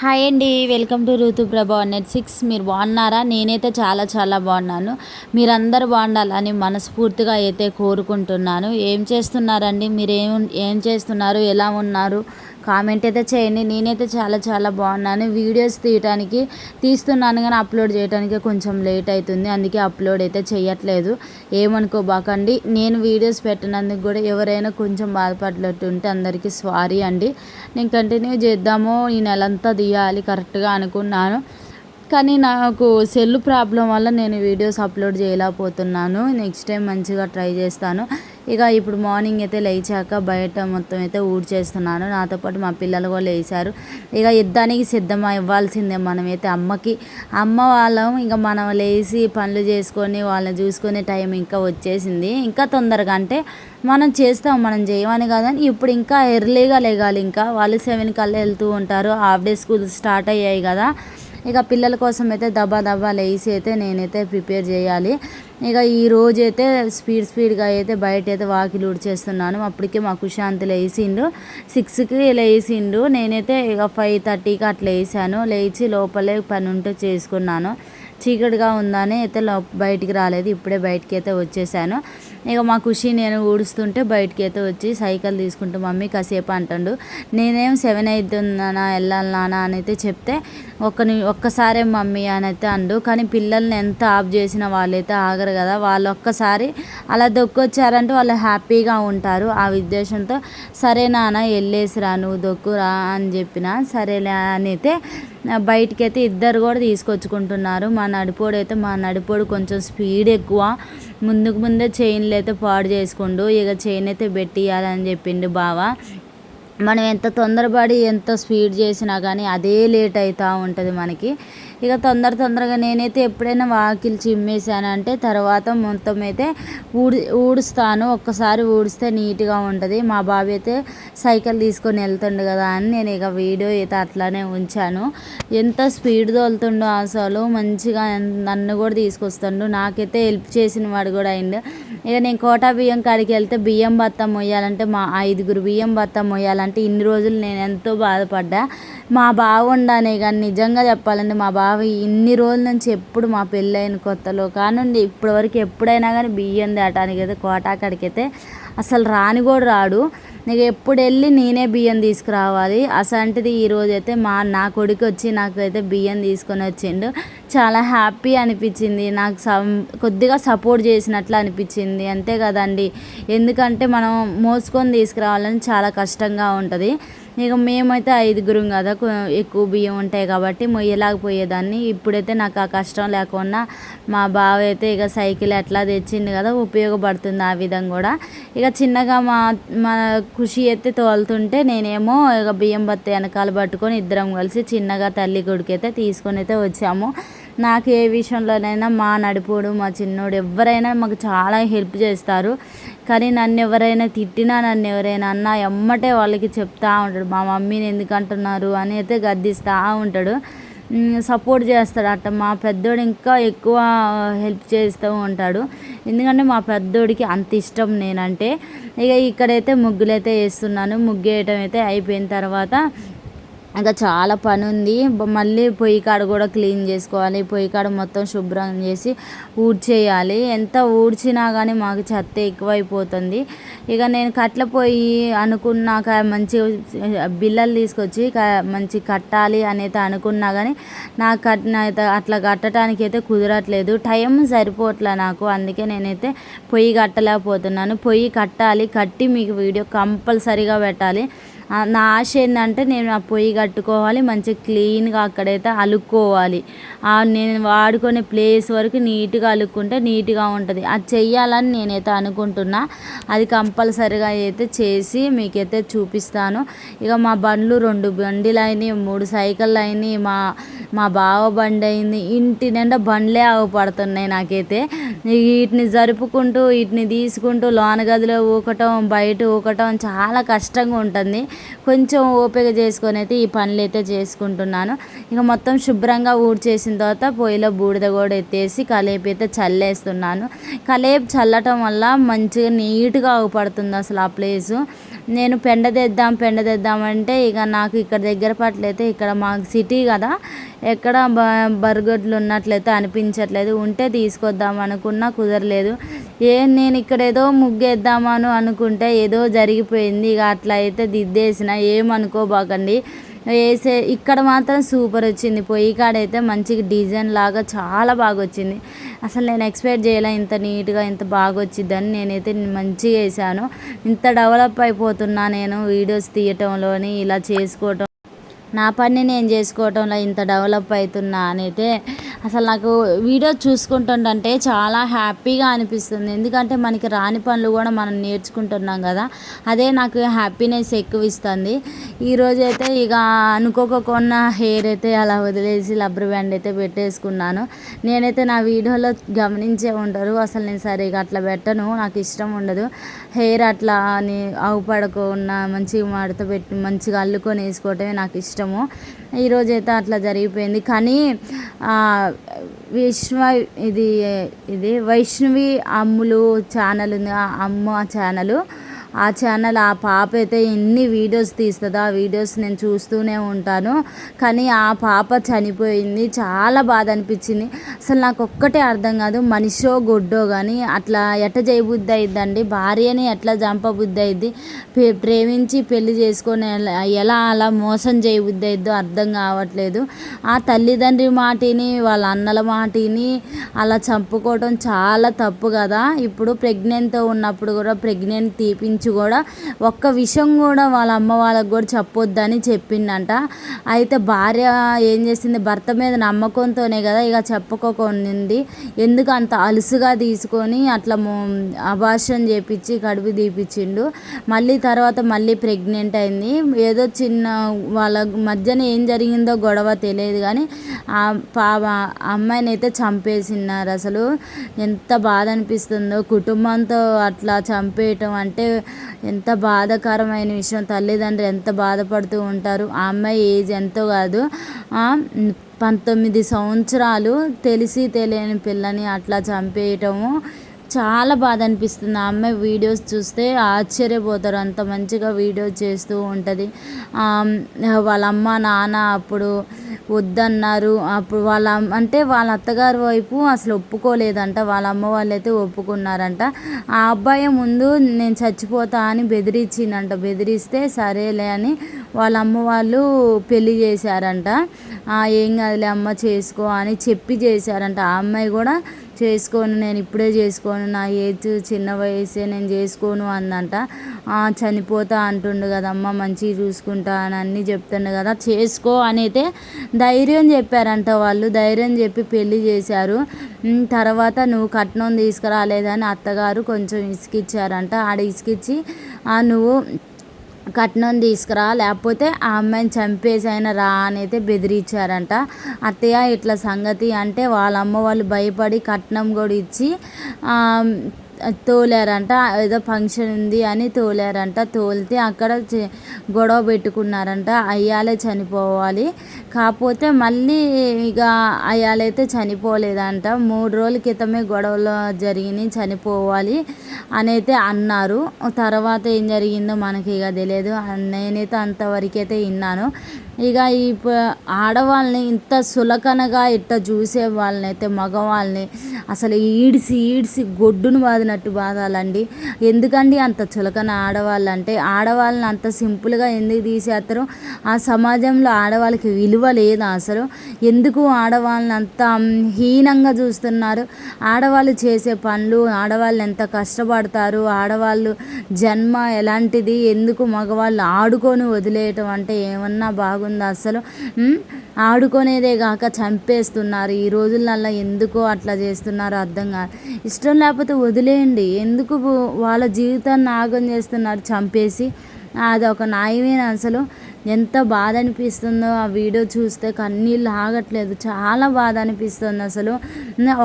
Hi అండి, welcome to Ruthuprabha net 6. మీరు బాగున్నారా? నేనైతే చాలా చాలా బాగున్నాను. మీరందరూ బాగుండాలని మనస్ఫూర్తిగా అయితే కోరుకుంటున్నాను. ఏం చేస్తున్నారండి? మీరు ఏం చేస్తున్నారు? ఎలా ఉన్నారు? కామెంట్ అయితే చేయండి. నేనైతే చాలా చాలా బాగున్నాను. వీడియోస్ తీస్తున్నాను కానీ అప్లోడ్ చేయడానికి కొంచెం లేట్ అవుతుంది, అందుకే అప్లోడ్ అయితే చేయట్లేదు. ఏమనుకోబాకండి. నేను వీడియోస్ పెట్టినందుకు కూడా ఎవరైనా కొంచెం బాధపడేట్టుంటే అందరికీ సారీ అండి. నేను కంటిన్యూ చేద్దాము, ఈ నెలంతా తీయాలి కరెక్ట్గా అనుకున్నాను, కానీ నాకు సెల్ ప్రాబ్లం వల్ల నేను వీడియోస్ అప్లోడ్ చేయలేకపోతున్నాను. నెక్స్ట్ టైం మంచిగా ట్రై చేస్తాను. ఇక ఇప్పుడు మార్నింగ్ అయితే లేచాక బయట మొత్తం అయితే ఊడ్చేస్తున్నాను. నాతో పాటు మా పిల్లలు కూడా లేచారు. ఇక యుద్ధానికి సిద్ధం ఇవ్వాల్సిందే మనమైతే. అమ్మ వాళ్ళం ఇక మనం లేచి పనులు చేసుకొని వాళ్ళని చూసుకునే టైం ఇంకా వచ్చేసింది. ఇంకా తొందరగా అంటే మనం చేస్తాం, మనం చేయమని కాదని ఇప్పుడు ఇంకా ఎర్లీగా లేగాలి. ఇంకా వాళ్ళు 7 కల్లా వెళ్తూ ఉంటారు. హాఫ్ డే స్కూల్ స్టార్ట్ అయ్యాయి కదా. ఇక పిల్లల కోసం అయితే దబా లేసి అయితే నేనైతే ప్రిపేర్ చేయాలి. ఇక ఈరోజు అయితే స్పీడ్గా అయితే బయట అయితే వాకిలి ఊడ్చేస్తున్నాను. అప్పటికే మా కుశాంత్ లేచిండు, 6కి లేచిండు. నేనైతే ఇక 5:30కి అట్లా లేచాను. లేచి లోపలే పని ఉంటే చేసుకున్నాను. చీకటిగా ఉందని అయితే బయటికి రాలేదు, ఇప్పుడే బయటికి అయితే వచ్చేసాను. ఇక మా ఖుషి నేను ఊడుస్తుంటే బయటికి అయితే వచ్చి సైకిల్ తీసుకుంటూ మమ్మీ కాసేపు అంటాడు. నేనేం 7 అవుతుందనా వెళ్ళాలి నాన్న అని అయితే చెప్తే ఒక్కసారే మమ్మీ అని అయితే అండు. కానీ పిల్లల్ని ఎంత ఆఫ్ చేసినా వాళ్ళైతే ఆగరు కదా. వాళ్ళు ఒక్కసారి అలా దొక్కొచ్చారంటే వాళ్ళు హ్యాపీగా ఉంటారు. ఆ ఉద్దేశంతో సరే నాన్న వెళ్ళేసిరా, నువ్వు దొక్కురా అని చెప్పిన సరేలే అని అయితే బయటికైతే ఇద్దరు కూడా తీసుకొచ్చుకుంటున్నారు. మా నడిపోడు కొంచెం స్పీడ్ ఎక్కువ. ముందే చైన్లు అయితే పాడు చేసుకుండు. ఇక చైన్ అయితే పెట్టియాలని చెప్పిండు బావ. మనం ఎంత తొందరపడి ఎంత స్పీడ్ చేసినా కానీ అదే లేట్ అవుతూ ఉంటుంది మనకి. ఇక తొందరగా నేనైతే ఎప్పుడైనా వాకిలి చిమ్మేసానంటే తర్వాత మొత్తం అయితే ఊడుస్తాను. ఒక్కసారి ఊడిస్తే నీట్గా ఉంటుంది. మా బాబు అయితే సైకిల్ తీసుకొని వెళ్తుండు కదా అని నేను ఇక వీడియో అయితే అట్లానే ఉంచాను. ఎంత స్పీడ్ తోలుతుండో అసలు, మంచిగా నన్ను కూడా తీసుకొస్తుండు. నాకైతే హెల్ప్ చేసిన వాడు కూడా అయిండు. ఇక నేను కోటా బియ్యం కాడికి వెళ్తే బియ్యం బత్తం మొయ్యాలంటే 5 బియ్యం బత్తం మొయ్యాలంటే ఇన్ని రోజులు నేను ఎంతో బాధపడ్డా. మా బావ ఉండనే కానీ నిజంగా చెప్పాలంటే మా బావ ఇన్ని రోజుల నుంచి ఎప్పుడు మా పెళ్ళైన కొత్తలో కానుండి ఇప్పటివరకు ఎప్పుడైనా కానీ బియ్యం దాటానికి అయితే కోటా కాడికి అయితే అసలు రాని కూడా రాడు. నీకు ఎప్పుడు వెళ్ళి నేనే బియ్యం తీసుకురావాలి. అసంటిది ఈరోజైతే నా కొడుకు వచ్చి నాకైతే బియ్యం తీసుకొని వచ్చిండు. చాలా హ్యాపీ అనిపించింది. నాకు కొద్దిగా సపోర్ట్ చేసినట్లు అనిపించింది. అంతే కదండి, ఎందుకంటే మనం మోసుకొని తీసుకురావాలని చాలా కష్టంగా ఉంటుంది. ఇక మేమైతే 5 కదా, ఎక్కువ బియ్యం ఉంటాయి కాబట్టి మొయ్యలేకపోయేదాన్ని. ఇప్పుడైతే నాకు ఆ కష్టం లేకుండా మా బావ అయితే ఇక సైకిల్ ఎట్లా తెచ్చిండు కదా, ఉపయోగపడుతుంది ఆ విధంగా కూడా. ఇక చిన్నగా మా ఖుషి అయితే తోలుతుంటే నేనేమో ఇక బియ్యం బత్త వెనకాల పట్టుకొని ఇద్దరం కలిసి చిన్నగా తల్లి కొడుకు అయితే తీసుకొని అయితే వచ్చాము. నాకు ఏ విషయంలోనైనా మా నడిపోడు మా చిన్నోడు ఎవరైనా మాకు చాలా హెల్ప్ చేస్తారు. కానీ నన్ను ఎవరైనా తిట్టినా, నన్ను ఎవరైనా అన్నా ఎమ్మటే వాళ్ళకి చెప్తూ ఉంటాడు. మా మమ్మీని ఎందుకు అంటున్నారు అని అయితే గద్దిస్తూ ఉంటాడు, సపోర్ట్ చేస్తాడు. అట్ట మా పెద్దోడు ఇంకా ఎక్కువ హెల్ప్ చేస్తూ ఉంటాడు. ఎందుకంటే మా పెద్దోడికి అంత ఇష్టం నేనంటే. ఇక ఇక్కడైతే ముగ్గులైతే వేస్తున్నాను. ముగ్గు వేయటం అయితే అయిపోయిన తర్వాత ఇంకా చాలా పని ఉంది. మళ్ళీ పొయ్యి కాడ కూడా క్లీన్ చేసుకోవాలి. పొయ్యి కాడ మొత్తం శుభ్రం చేసి ఊడ్చేయాలి. ఎంత ఊడ్చినా కానీ మాకు చెత్త ఎక్కువైపోతుంది. ఇక నేను కట్ల పొయ్యి అనుకున్నాక మంచి బిల్లలు తీసుకొచ్చి మంచి కట్టాలి అనేది అనుకున్నా కానీ నాకు అట్లా కట్టడానికి అయితే కుదరట్లేదు, టైం సరిపోవట్లే నాకు. అందుకే నేనైతే పొయ్యి కట్టలేకపోతున్నాను. పొయ్యి కట్టాలి, కట్టి మీకు వీడియో కంపల్సరీగా పెట్టాలి. నా ఆశ ఏంటంటే నేను ఆ పొయ్యి కట్టుకోవాలి, మంచిగా క్లీన్గా అక్కడైతే అలుక్కోవాలి. నేను వాడుకునే ప్లేస్ వరకు నీట్గా అలుక్కుంటే నీట్గా ఉంటుంది. అది చెయ్యాలని నేనైతే అనుకుంటున్నా. అది కంపల్సరీగా అయితే చేసి మీకైతే చూపిస్తాను. ఇక మా బండ్లు 2 బండిలు అయినాయి, 3 సైకిళ్ళు అయినాయి, మా బావ బండి అయింది. ఇంటి నిండా బండ్లే ఆగపడుతున్నాయి నాకైతే. వీటిని జరుపుకుంటూ వీటిని తీసుకుంటూ లోన గదిలో ఊకటం బయట ఊకటం చాలా కష్టంగా ఉంటుంది. కొంచెం ఓపిక చేసుకొని అయితే ఈ పనులు అయితే చేసుకుంటున్నాను. ఇక మొత్తం శుభ్రంగా ఊడ్చేసిన తర్వాత పొయ్యిలో బూడిద కూడా ఎత్తేసి కలేపు అయితే చల్లేస్తున్నాను. కలేపు చల్లటం వల్ల మంచిగా నీట్గా ఆగుపడుతుంది అసలు ఆ ప్లేసు. నేను పెండ తెద్దాం అంటే ఇక నాకు ఇక్కడ దగ్గర పట్లయితే ఇక్కడ మాకు సిటీ కదా, ఎక్కడ బర్గడ్లు ఉన్నట్లయితే అనిపించట్లేదు. ఉంటే తీసుకొద్దాం అనుకున్నా కుదరలేదు. నేను ఇక్కడ ఏదో ముగ్గేద్దామని అనుకుంటే ఏదో జరిగిపోయింది. ఇక అట్లా అయితే దిద్దేసిన, ఏమనుకోబాకండి. ఇక్కడ మాత్రం సూపర్ వచ్చింది. పొయ్యి కాడైతే మంచిగా డిజైన్ లాగా చాలా బాగా వచ్చింది. అసలు నేను ఎక్స్పెక్ట్ చేయలే ఇంత నీట్గా ఇంత బాగా వచ్చిద్దని. నేనైతే మంచిగా వేసాను. ఇంత డెవలప్ అయిపోతున్నా నేను వీడియోస్ తీయటంలోని, ఇలా చేసుకోవటం, నా పని నేను చేసుకోవటంలో ఇంత డెవలప్ అవుతున్నా అనైతే అసలు నాకు వీడియో చూసుకుంటుంటే చాలా హ్యాపీగా అనిపిస్తుంది. ఎందుకంటే మనకి రాని పనులు కూడా మనం నేర్చుకుంటున్నాం కదా, అదే నాకు హ్యాపీనెస్ ఎక్కువ ఇస్తుంది. ఈరోజు అయితే ఇక అనుకోకుండా హెయిర్ అయితే అలా వదిలేసి రబ్బర్ బ్యాండ్ అయితే పెట్టేసుకున్నాను. నేనైతే నా వీడియోలో గమనించే ఉంటారు, అసలు నేను సరిగా అట్లా పెట్టను, నాకు ఇష్టం ఉండదు. హెయిర్ అట్లా అని అవుపడకుండా మంచిగా మడత పెట్టి మంచిగా అల్లుకొని వేసుకోవటమే నాకు ఇష్టము. ఈరోజైతే అట్లా జరిగిపోయింది. కానీ ఇది వైష్ణవి అమ్ములు ఛానల్ ఉంది, అమ్మ ఛానల్. ఆ ఛానల్ ఆ పాప అయితే ఎన్ని వీడియోస్ తీస్తుందో ఆ వీడియోస్ నేను చూస్తూనే ఉంటాను. కానీ ఆ పాప చనిపోయింది, చాలా బాధ అనిపించింది. అసలు నాకు ఒక్కటే అర్థం కాదు, మనిషో గొడ్డో కానీ అట్లా ఎట్ట చేయబుద్ధి అయిద్దండి, భార్యని ఎట్లా చంపబుద్ధి అయిద్ది, ప్రేమించి పెళ్లి చేసుకొని ఎలా అలా మోసం చేయబుద్ధి అయిద్దో అర్థం కావట్లేదు. ఆ తల్లిదండ్రి మాటిని వాళ్ళ అన్నల మాటిని అలా చంపుకోవడం చాలా తప్పు కదా. ఇప్పుడు ప్రెగ్నెంట్తో ఉన్నప్పుడు కూడా ప్రెగ్నెంట్ తీపించి కూడా ఒక్క విషయం కూడా వాళ్ళ అమ్మ వాళ్ళకు కూడా చెప్పొద్దని చెప్పిందంట. అయితే భార్య ఏం చేసింది, భర్త మీద నమ్మకంతోనే కదా ఇక చెప్పుకోకుంది. ఎందుకు అంత అలుసుగా తీసుకొని అట్లా అబార్షన్ చేపించి కడుపు తీపిచ్చిండు. మళ్ళీ తర్వాత మళ్ళీ ప్రెగ్నెంట్ అయింది. ఏదో చిన్న వాళ్ళ మధ్యన ఏం జరిగిందో గొడవ తెలియదు కానీ అమ్మాయిని అయితే చంపేసినారు. అసలు ఎంత బాధ అనిపిస్తుందో, కుటుంబంతో అట్లా చంపేయటం అంటే ఎంత బాధాకరమైన విషయం. తల్లిదండ్రులు ఎంత బాధపడుతూ ఉంటారు. ఆ అమ్మాయి ఏజ్ ఎంతో కాదు, 19 సంవత్సరాలు. తెలిసి తెలియని పిల్లని అట్లా చంపేయటము చాలా బాధ అనిపిస్తుంది. ఆ అమ్మాయి వీడియోస్ చూస్తే ఆశ్చర్యపోతారు, అంత మంచిగా వీడియోస్ చేస్తూ ఉంటుంది. వాళ్ళ అమ్మ నాన్న అప్పుడు వద్దన్నారు. అప్పుడు వాళ్ళ అత్తగారి వైపు అసలు ఒప్పుకోలేదంట, వాళ్ళ అమ్మ వాళ్ళైతే ఒప్పుకున్నారంట. ఆ అబ్బాయి ముందు నేను చచ్చిపోతా అని బెదిరించిందంట. బెదిరిస్తే సరేలే అని వాళ్ళ అమ్మ వాళ్ళు పెళ్ళి చేశారంట. ఏం కాదులే అమ్మ చేసుకో అని చెప్పి చేశారంట. ఆ అమ్మాయి కూడా చేసుకోను, నేను ఇప్పుడే చేసుకోను, నా ఏజ్ చిన్న వయసే, నేను చేసుకోను అందంట. చనిపోతా అంటుండు కదమ్మ, మంచిగా చూసుకుంటా అని అన్నీ చెప్తుండు కదా, చేసుకో అని అయితే ధైర్యం చెప్పారంట. వాళ్ళు ధైర్యం చెప్పి పెళ్ళి చేశారు. తర్వాత నువ్వు కట్నం తీసుకురాలేదని అత్తగారు కొంచెం ఇసుకిచ్చారంట. ఆడ ఇసుకిచ్చి నువ్వు కట్నం తీసుకురా, లేకపోతే ఆ అమ్మాయిని చంపేసి అయినా రా అని అయితే బెదిరించారంట. అత్తయ్య ఇట్లా సంగతి అంటే వాళ్ళ అమ్మ వాళ్ళు భయపడి కట్నం కూడా ఇచ్చి తోలారంట. ఏదో ఫంక్షన్ ఉంది అని తోలారంట. తోలితే అక్కడ గొడవ పెట్టుకున్నారంట. అయ్యాలే చనిపోవాలి, కాకపోతే మళ్ళీ ఇక అయ్యాలైతే చనిపోలేదంట. 3 రోజుల క్రితమే గొడవలు జరిగినాయి, చనిపోవాలి అని అయితే అన్నారు. తర్వాత ఏం జరిగిందో మనకి ఇక తెలియదు. నేనైతే అంతవరకైతే విన్నాను. ఇక ఈ ఆడవాళ్ళని ఇంత సులకనగా ఇట్ట చూసే వాళ్ళని అయితే మగవాళ్ళని అసలు ఈడ్చి గొడ్డును బాదినట్టు బాధాలండి. ఎందుకండి అంత చులకన ఆడవాళ్ళు అంటే? ఆడవాళ్ళని అంత సింపుల్గా ఎందుకు తీసేస్తారు? ఆ సమాజంలో ఆడవాళ్ళకి విలువ లేదా అసలు? ఎందుకు ఆడవాళ్ళని అంత హీనంగా చూస్తున్నారు? ఆడవాళ్ళు చేసే పనులు, ఆడవాళ్ళు ఎంత కష్టపడతారు, ఆడవాళ్ళు జన్మ ఎలాంటిది, ఎందుకు మగవాళ్ళు ఆడుకొని వదిలేయటం అంటే ఏమన్నా బాగుందా అసలు? ఆడుకునేదే కాక చంపేస్తున్నారు ఈ రోజులల్లో. ఎందుకో అట్లా చేస్తున్నారో అర్థం కాదు. ఇష్టం లేకపోతే వదిలేయండి, ఎందుకు వాళ్ళ జీవితాన్ని నాగం చేస్తున్నారు చంపేసి? అదొక న్యాయమేనా అసలు? ఎంత బాధ అనిపిస్తుందో ఆ వీడియో చూస్తే, కన్నీళ్ళు ఆగట్లేదు, చాలా బాధ అనిపిస్తుంది అసలు.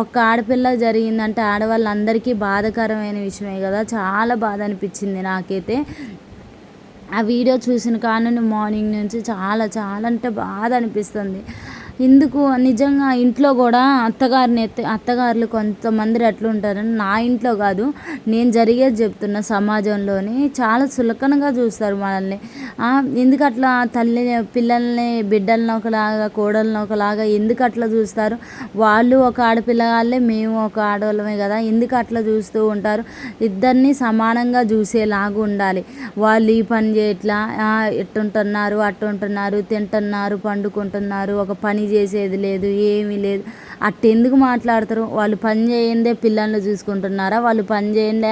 ఒక్క ఆడపిల్ల జరిగిందంటే ఆడవాళ్ళందరికీ బాధాకరమైన విషయమే కదా. చాలా బాధ అనిపించింది నాకైతే ఆ వీడియో చూసిన కారణం. మార్నింగ్ నుంచి చాలా అంటే బాధ అనిపిస్తుంది. ఎందుకు నిజంగా ఇంట్లో కూడా అత్తగారులు కొంతమంది ఎట్లుంటారని, నా ఇంట్లో కాదు నేను జరిగేది చెప్తున్నా, సమాజంలోని చాలా చులకనగా చూస్తారు మనల్ని. ఎందుకు అట్లా పిల్లల్ని బిడ్డలను ఒకలాగా కోడలను ఒకలాగా ఎందుకు అట్లా చూస్తారు? వాళ్ళు ఒక ఆడపిల్ల వాళ్ళే, మేము ఒక ఆడవాళ్ళమే కదా, ఎందుకు అట్లా చూస్తూ ఉంటారు? ఇద్దరిని సమానంగా చూసేలాగా ఉండాలి. వాళ్ళు ఈ పని చేయట్లా, ఎట్టుంటున్నారు అట్టుంటున్నారు, తింటున్నారు పండుకుంటున్నారు, ఒక పని చేసేది లేదు, ఏమీ లేదు, అట్టెందుకు మాట్లాడతారు? వాళ్ళు పని చేయందే పిల్లల్ని చూసుకుంటున్నారా? వాళ్ళు పని చేయందే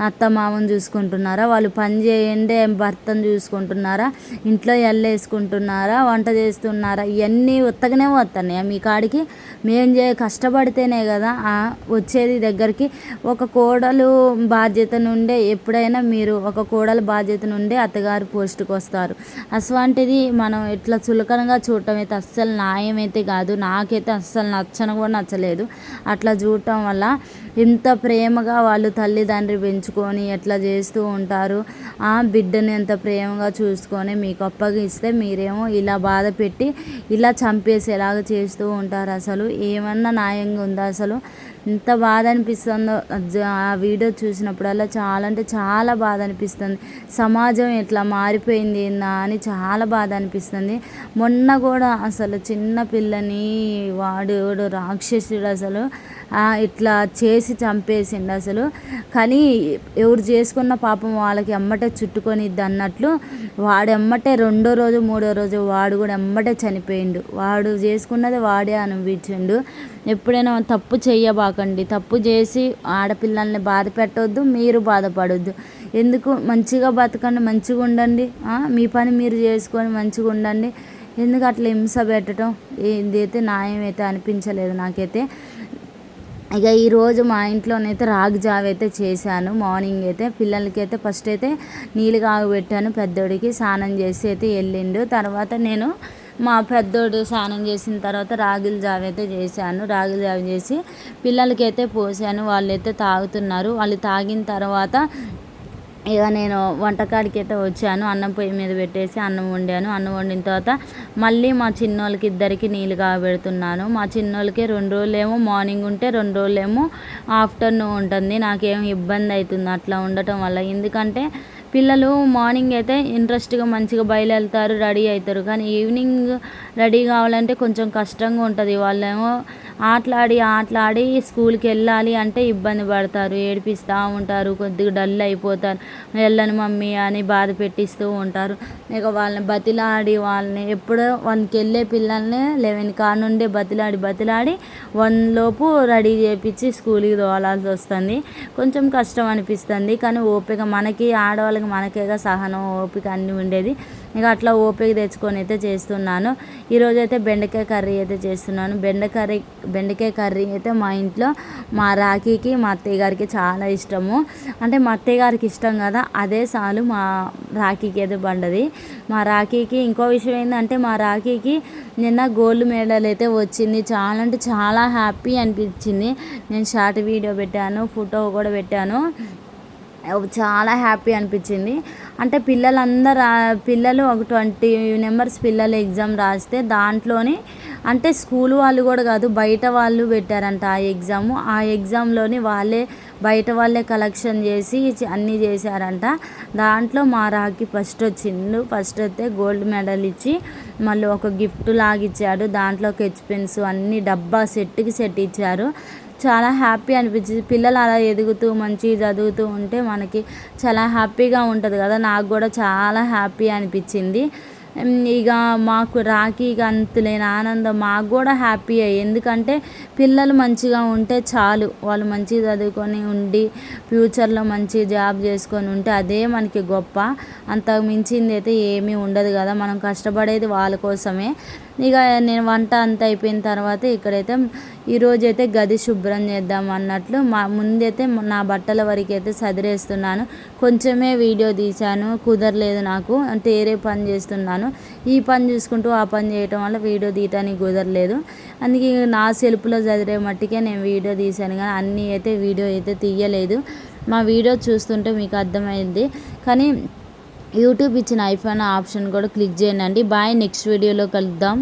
అత్తమామని చూసుకుంటున్నారా? వాళ్ళు పని చేయందే భర్తను చూసుకుంటున్నారా? ఇంట్లో ఎల్లేసుకుంటున్నారా? వంట చేస్తున్నారా? ఇవన్నీ ఉత్తగానే వస్తున్నాయా మీ కాడికి? మేము కష్టపడితేనే కదా వచ్చేది దగ్గరికి. ఒక కోడలు బాధ్యత నుండే ఎప్పుడైనా మీరు ఒక కోడలు బాధ్యత నుండే అత్తగారు పోస్టుకు వస్తారు. అటువంటిది మనం ఇట్లా చులకనగా చూడటం అయితే అస్సలు న్యాయమైతే కాదు. నాకైతే అస్సలు నచ్చను కూడా నచ్చలేదు. అట్లా చూడటం వల్ల ఇంత ప్రేమగా వాళ్ళు తల్లిదండ్రి పెంచుకొని ఎట్లా చేస్తూ ఉంటారు. బిడ్డని ఎంత ప్రేమగా చూసుకొని మీకు అప్పగిస్తే మీరేమో ఇలా బాధ పెట్టి ఇలా చంపేసేలాగా చేస్తూ ఉంటారు. అసలు ఏమన్నా న్యాయంగా ఉందా? అసలు ఎంత బాధ అనిపిస్తుందో ఆ వీడియో చూసినప్పుడల్లా, చాలా అంటే చాలా బాధ అనిపిస్తుంది. సమాజం ఎట్లా మారిపోయింది ఏందా అని చాలా బాధ అనిపిస్తుంది. మొన్న కూడా అసలు చిన్న పిల్లని వాడు రాక్షసుడు అసలు ఇట్లా చేసి చంపేసిండు అసలు. కానీ ఎవరు చేసుకున్న పాపం వాళ్ళకి ఎమ్మటే చుట్టుకొనిద్ది అన్నట్లు వాడెమ్మటే రెండో రోజు మూడో రోజు వాడు కూడా ఎమ్మటే చనిపోయిండు. వాడు చేసుకున్నది వాడే అనిపించిండు. ఎప్పుడైనా తప్పు చెయ్యబాకండి. తప్పు చేసి ఆడపిల్లల్ని బాధ పెట్టవద్దు, మీరు బాధపడొద్దు. ఎందుకు? మంచిగా బతకండి, మంచిగా ఉండండి, మీ పని మీరు చేసుకొని మంచిగా ఉండండి. ఎందుకు అట్లా హింస పెట్టడం? ఇదైతే న్యాయం అయితే అనిపించలేదు నాకైతే. ఇక ఈరోజు మా ఇంట్లోనైతే రాగి జావ అయితే చేశాను. మార్నింగ్ అయితే పిల్లలకైతే ఫస్ట్ అయితే నీళ్ళు కాగబెట్టాను. పెద్దోడికి స్నానం చేసి అయితే వెళ్ళిండు. తర్వాత నేను మా పెద్దోడు స్నానం చేసిన తర్వాత రాగిల జావ అయితే చేశాను. రాగిల జావ చేసి పిల్లలకైతే పోసాను. వాళ్ళైతే తాగుతున్నారు. వాళ్ళు తాగిన తర్వాత ఇక నేను వంటకాడికి అయితే వచ్చాను. అన్నం పొయ్యి మీద పెట్టేసి అన్నం వండాను. అన్నం వండిన తర్వాత మళ్ళీ మా చిన్నోళ్ళకి ఇద్దరికి నీళ్ళు కాగబెడుతున్నాను. మా చిన్నోళ్ళకి 2 రోజులేమో మార్నింగ్ ఉంటే 2 రోజులేమో ఆఫ్టర్నూన్ ఉంటుంది. నాకేం ఇబ్బంది అవుతుంది అట్లా ఉండటం వల్ల. ఎందుకంటే పిల్లలు మార్నింగ్ అయితే ఇంట్రెస్ట్గా మంచిగా బయలుదేరుతారు, రెడీ అవుతారు. కానీ ఈవినింగ్ రెడీ కావాలంటే కొంచెం కష్టంగా ఉంటుంది. వాళ్ళేమో ఆటలాడి స్కూల్కి వెళ్ళాలి అంటే ఇబ్బంది పడతారు, ఏడిపిస్తూ ఉంటారు, కొద్దిగా డల్ అయిపోతారు. వెళ్ళను మమ్మీ అని బాధ పెట్టిస్తూ ఉంటారు. ఇక వాళ్ళని బతిలాడి వాళ్ళని ఎప్పుడో 1కి వెళ్ళే పిల్లల్ని 11 కాడ నుండి బతిలాడి 1 లోపు రెడీ చేయించి స్కూల్కి తోలాల్సి వస్తుంది. కొంచెం కష్టం అనిపిస్తుంది. కానీ ఓపిక మనకి ఆడవాళ్ళకి మనకేగా సహనం ఓపిక అన్నీ ఉండేది. ఇక అట్లా ఓపిక తెచ్చుకొని అయితే చేస్తున్నాను. ఈరోజైతే బెండకాయ కర్రీ అయితే చేస్తున్నాను. బెండకాయ కర్రీ అయితే మా ఇంట్లో మా రాఖీకి మా అత్తయ్య గారికి చాలా ఇష్టము. అంటే మా అత్తయ్య గారికి ఇష్టం కదా, అదే చాలు మా రాఖీకి అయితే పండది. మా రాఖీకి ఇంకో విషయం ఏంటంటే మా రాఖీకి నిన్న గోల్డ్ మెడల్ అయితే వచ్చింది. చాలా అంటే చాలా హ్యాపీ అనిపించింది. నేను షార్ట్ వీడియో పెట్టాను, ఫోటో కూడా పెట్టాను. చాలా హ్యాపీ అనిపించింది. అంటే పిల్లలు ఒక 20 మెంబర్స్ పిల్లలు ఎగ్జామ్ రాస్తే దాంట్లోని అంటే స్కూల్ వాళ్ళు కూడా కాదు, బయట వాళ్ళు పెట్టారంట ఆ ఎగ్జామ్లోని బయట వాళ్ళే కలెక్షన్ చేసి అన్నీ చేశారంట. దాంట్లో మా రాఖీ ఫస్ట్ వచ్చిండు. ఫస్ట్ అయితే గోల్డ్ మెడల్ ఇచ్చి మళ్ళీ ఒక గిఫ్ట్ లాగా ఇచ్చాడు. దాంట్లో స్కెచ్ పెన్స్ అన్నీ డబ్బా సెట్కి సెట్ ఇచ్చారు. చాలా హ్యాపీ అనిపించింది. పిల్లలు అలా ఎదుగుతూ మంచిగా చదువుతూ ఉంటే మనకి చాలా హ్యాపీగా ఉంటుంది కదా. నాకు కూడా చాలా హ్యాపీ అనిపించింది. ఇక మాకు రాఖీకి అంతులేని ఆనందం. మాకు కూడా హ్యాపీ ఎందుకంటే పిల్లలు మంచిగా ఉంటే చాలు. వాళ్ళు మంచిగా చదువుకొని ఉండి ఫ్యూచర్లో మంచి జాబ్ చేసుకొని ఉంటే అదే మనకి గొప్ప. అంతకు మించింది అయితే ఏమీ ఉండదు కదా. మనం కష్టపడేది వాళ్ళ కోసమే. ఇక నేను వంట అంతా అయిపోయిన తర్వాత ఇక్కడైతే ఈరోజైతే గది శుభ్రం చేద్దాం అన్నట్లు ముందైతే నా బట్టల వరకు అయితే సదిరేస్తున్నాను. కొంచెమే వీడియో తీశాను, కుదరలేదు నాకు. అంటే వేరే పని చేస్తున్నాను. ఈ పని చూసుకుంటూ ఆ పని చేయటం వల్ల వీడియో తీయటానికి కుదరలేదు. అందుకే నా సెల్ఫ్లో చదిరే మట్టికే నేను వీడియో తీశాను, కానీ అన్నీ అయితే వీడియో అయితే తీయలేదు. మా వీడియో చూస్తుంటే మీకు అర్థమైంది. కానీ యూట్యూబ్ ఇచ్చిన ఐఫోన్ ఆప్షన్ కూడా క్లిక్ చేయండి. బాయ్. నెక్స్ట్ వీడియోలో కలుద్దాం.